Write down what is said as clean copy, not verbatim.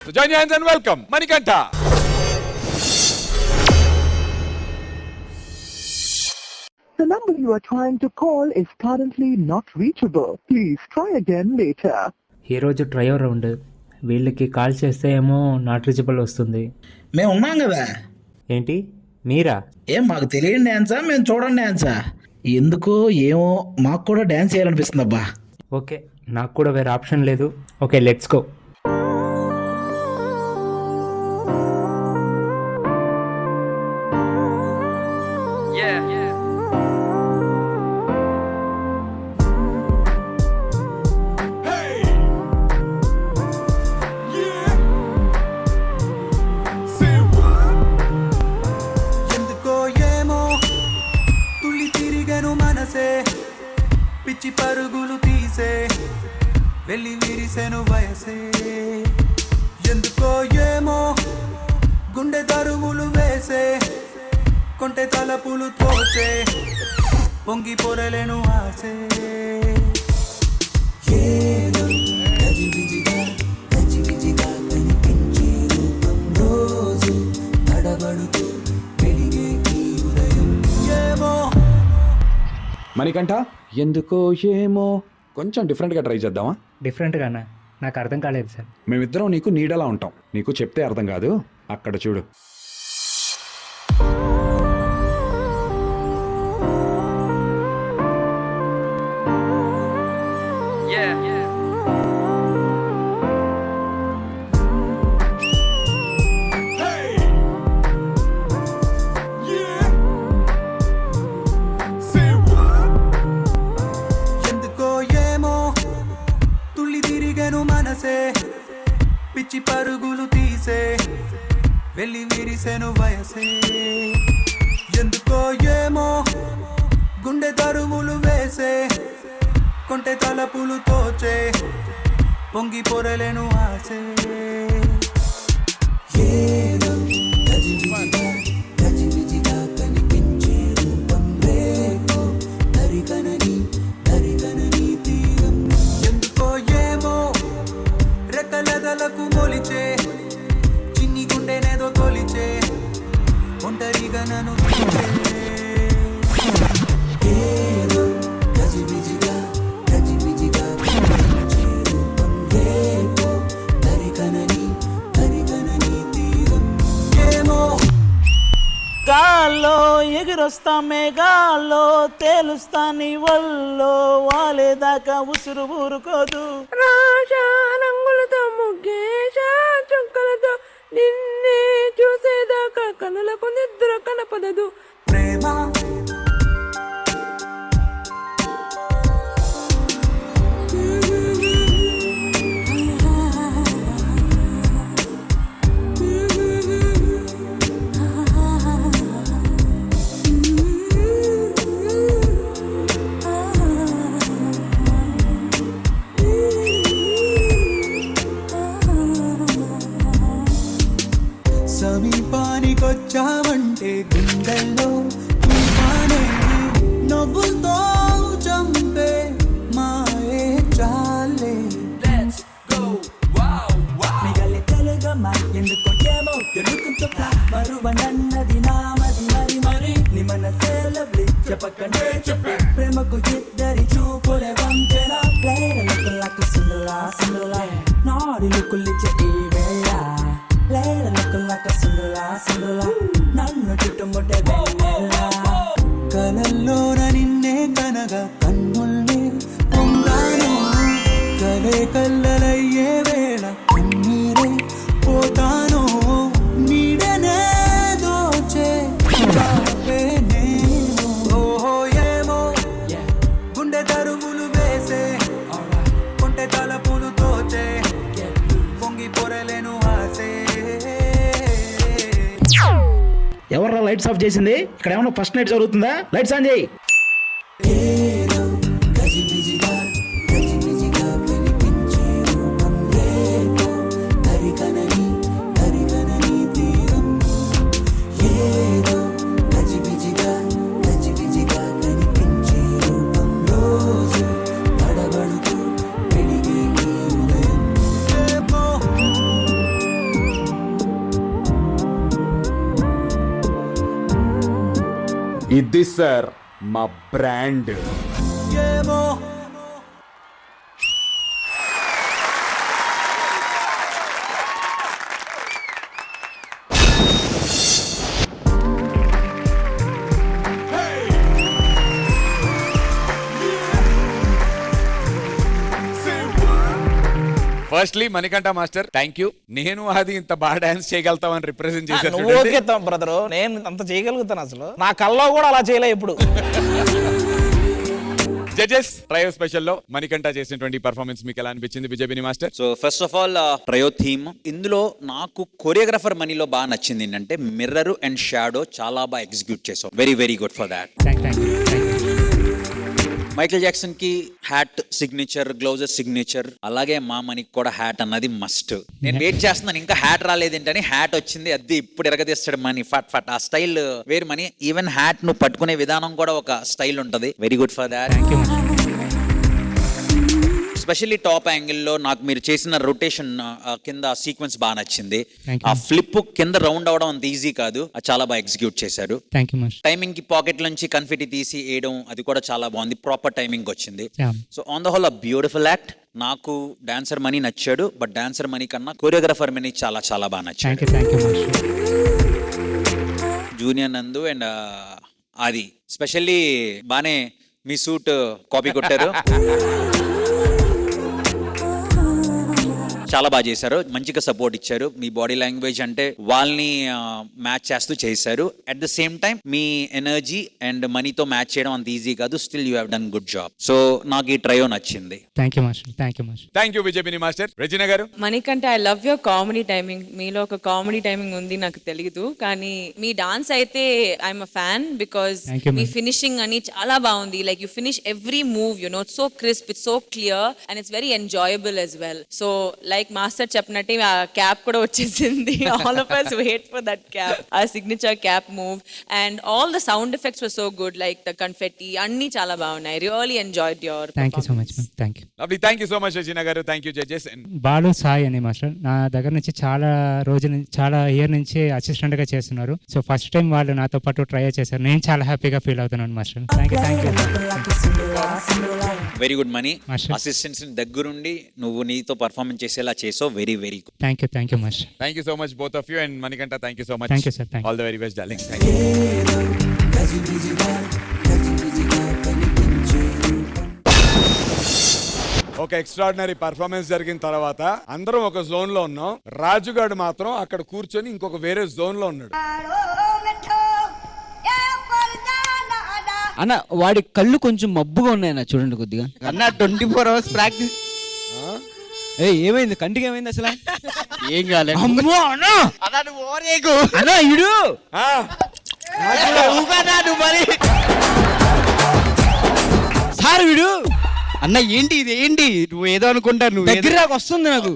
So join your hands and welcome Manikantha. The number you are trying to call is currently not reachable. Please try again later. ఈరోజు trio round. వీళ్ళకి call చేస్తే ఏమో not reachable వస్తుంది. మేము ఉన్నాం కదా. ఏంటి మీరా? ఏం మాకు తెలియని డ్యాన్సా, మేము చూడండి డ్యాన్సా? ఎందుకో ఏమో మాకు కూడా డ్యాన్స్ చేయాలనిపిస్తుంది అబ్బా. ఓకే, నాకు కూడా వేరే ఆప్షన్ లేదు. Okay, let's go. పిచ్చి పరుగులు తీసే వెళ్ళి విరిసెను వయసే, ఎందుకో ఏమో గుండె దరువులు వేసే, కొంటె తలపులు తోచే పొంగి పొరలేను ఆసే. ఏదో గజిబిజిగా గజిబిజిగా కనిపించే రూపం రోజు తడబడుతూ వెలిగే ఈ ఉదయం. ఏమో మణికంఠ, ఎందుకో ఏమో కొంచెం డిఫరెంట్గా ట్రై చేద్దామా? డిఫరెంట్గానా? నాకు అర్థం కాలేదు సార్. మేమిద్దరం నీకు నీడలా ఉంటాం, నీకు చెప్తే అర్థం కాదు. అక్కడ చూడు. పిచ్చి పరుగులు తీసే వెళ్ళి విరిసెను వయసే, ఎందుకో ఏమో గుండె దరువులు వేసే, కొంటె తలపులు తోచే పొంగి పొరలేను ఆసే. ఏదో గజిబిజిగా గజిబిజిగా కనిపించే రూపం రేపు దరికనని దరికనని తీరం, ఎందుకో ఏమో రెక్కలెదలకు మొలిచే చిన్ని గుండెనేదో తొలిచే ఒంటరిగా నన్ను ఏదో గజిబిజిగా గజిబిజిగా కనిపించే రూపం రేపు దరికనని దరికనని తీరం. ఏమో గాల్లో ఎగిరొస్తా మేఘాల్లో తేలుస్తా నీ వల్లో వాలేదాకా ఉసురు ఊరుకోదు. రాజా రంగులతో ముగ్గేశా చుక్కలతో నిన్నే చూసేదాకా కనులకు నిద్ర కనపడదు. ప్రేమ సమీపానికొచ్చావంటే గుండెల్లో తుఫానే నవ్వుతో చంపే మాయే చాలే. మిగలి తెలుగమ్మా ఎందుకో ఏమో తెలుగుతో మరువనన్నది నామది మరి మరి నీ మనసే లవ్లీ చెప్పకనే చెప్పే ప్రేమకు ఇద్దరి చూపులే వంతెన. లేరలకు సుందరా సుందరా నాడి లుకులిచ్చే ఈ వేళ, లేరలకు సుందరా సుందరా నన్ను చుట్టుముట్టే వెన్నెల. కలల్లోన నిన్నే కనగా కన్నుల్ని పొందాను, కలే కల్లలయ్యే వేళ కన్నీరే పోతాను. నీడనే దోచే రావే నేను. ఓహో ఏమో గుండె దరువులు వేసే, కొంటె తలపులు తోచే పొంగి పొరలేను ఆసే. ఎవర్రా లైట్స్ ఆఫ్ చేసింది? ఇక్కడ ఏమన్నా ఫస్ట్ నైట్ జరుగుతుందా? లైట్స్ ఆన్ చేయి. ఏదో గజిబిజిగా గజిబిజిగా కనిపించే రూపం రేపు దరికనని దరికనని తీరం. ఏదో గజిబిజిగా గజిబిజిగా కనిపించే రూపం రోజు తడబడుతూ వెలిగే ఈ ఉదయం. ఇది సార్ మా బ్రాండ్. ఏమో firstly Manikanta master thank you. నేను అది ఇంత బాగా డాన్స్ చేయగలుగుతామని రిప్రజెంట్ చేశాను. నువ్వు ఓకే బ్రదరు, నేను అంత చేయగలుగుతాను. అసలు నా కల్లో కూడా అలా చేయలే ఇప్పుడు. జడ్జెస్ ట్రయో స్పెషల్ లో మణికంఠ చేసినటువంటి పర్ఫార్మెన్స్ మీకు ఎలా అనిపించింది బిజెబిని master? So first of all trio theme, ఇందులో నాకు కొరియోగ్రాఫర్ మనీలో బాగా నచ్చింది ఏంటంటే మిర్రర్ అండ్ షాడో చాలా బాగా ఎగ్జిక్యూట్ చేసాం. Very very good for that. Thank you. Michael Jackson కి హ్యాట్ సిగ్నేచర్, గ్లౌజెస్ సిగ్నేచర్, అలాగే మా మనీకి కూడా హ్యాట్ అన్నది మస్ట్. నేను వెయిట్ చేస్తున్నాను ఇంకా హ్యాట్ రాలేదేంటని. హ్యాట్ వచ్చింది, అది ఇప్పుడు ఎరగదీస్తాడు మనీ ఫట్ ఫట్. ఆ స్టైల్ వేరు మనీ. ఈవెన్ హ్యాట్ నువ్వు పట్టుకునే విధానం కూడా ఒక స్టైల్ ఉంటది. Very good for that. Thank you. Specially top యాంగిల్లో నాకు మీరు చేసిన రొటేషన్ కింద సీక్వెన్స్ బాగా నచ్చింది. Thank you. ఆ ఫ్లిప్ కింద రౌండ్ అవడం అంత ఈజీ కాదు, అది చాలా బాగా ఎగ్జిక్యూట్ చేశారు. Thank you master. టైమింగ్ కి పాకెట్ నుంచి కన్ఫిటీ తీసి వేయడం అది కూడా చాలా బాగుంది. ప్రాపర్ టైమింగ్ వచ్చింది. Yeah. So on the whole a beautiful act. నాకు డాన్సర్ మనీ నచ్చాడు, బట్ డాన్సర్ మనీ కన్నా కొరియోగ్రాఫర్ మనీ చాలా చాలా బాగా నచ్చాడు. Thank you master. Junior Nandu and అది స్పెషల్లీ బానే మీ సూట్ కాపీ కొట్టారు. చాలా బాగా చేశారు, మంచిగా సపోర్ట్ ఇచ్చారు. మీ బాడీ లాంగ్వేజ్ అంటే వాళ్ళని మ్యాచ్ చేస్తూ చేశారు. అట్ ద సేమ్ టైం మీ ఎనర్జీ అండ్ మనీతో మ్యాచ్ చేయడం అంత ఈజీ కాదు. Still you have done good job. So నాకు ఈ ట్రయో నచ్చింది. Thank you master. Thank you బిజెబిని మాస్టర్. రెజినా గారు? మనకంటే I love your comedy timing. మీలో ఒక కామెడీ టైమింగ్ ఉంది నాకు తెలియదు, కానీ మీ డాన్స్ అయితే I'm a fan because Thank you, మీ ma'am. ఫినిషింగ్ అని చాలా బాగుంది. Like you finish every move, you know, it's so crisp, it's so clear and it's very enjoyable as well. So like master చెప్పినట్టే ఆ cap కూడా వచ్చేసింది. All of us wait for that cap, our signature cap move, and all the sound effects were so good, like the confetti అన్ని చాలా బాగున్నాయి. Really enjoyed your thank you so much ma'am. Thank you. Lovely. Thank you so much Regina గారు. Thank you judges. Balu Sai అని master నా దగ్గర నుంచి చాలా చాలా ఇయర్ నుంచి అసిస్టెంట్ గా చేస్తున్నారు. సో ఫస్ట్ టైం వాళ్ళు నాతో పాటు ట్రై చేశారు. నేను చాలా హ్యాపీగా ఫీల్ అవుతున్నాను master. Thank you. Very good money. Master. Assistants దగ్గరుండి నువ్వు నీతో పర్ఫార్మెన్స్ చేసేలా చేసావు. Very very good. Thank you master. Thank you so much both of you. And Manikanta thank you so much. Thank you, sir. Thank you. All the very best darling. Thank you. ఒక extraordinary performance జరిగిన తర్వాత అందరం ఒక zone లో ఉన్నాం. రాజుగాడు మాత్రం అక్కడ కూర్చొని ఇంకొక వేరే జోన్ లో ఉన్నాడు. అన్న వాడి కళ్ళు కొంచెం మబ్బుగా ఉన్నాయన్న, చూడండి కొద్దిగా. అన్న 24 hours ప్రాక్టీస్. ఏమైంది కంటికి? ఏమైంది అసలు? ఏం కాలేదు. అమ్మో అన్న, అన్న ఇడు మరి సార్ వీడు. అన్న ఏంటి ఇది? ఏంటి నువ్వు ఏదో అనుకుంటా, నువ్వు దగ్గర వస్తుంది నాకు.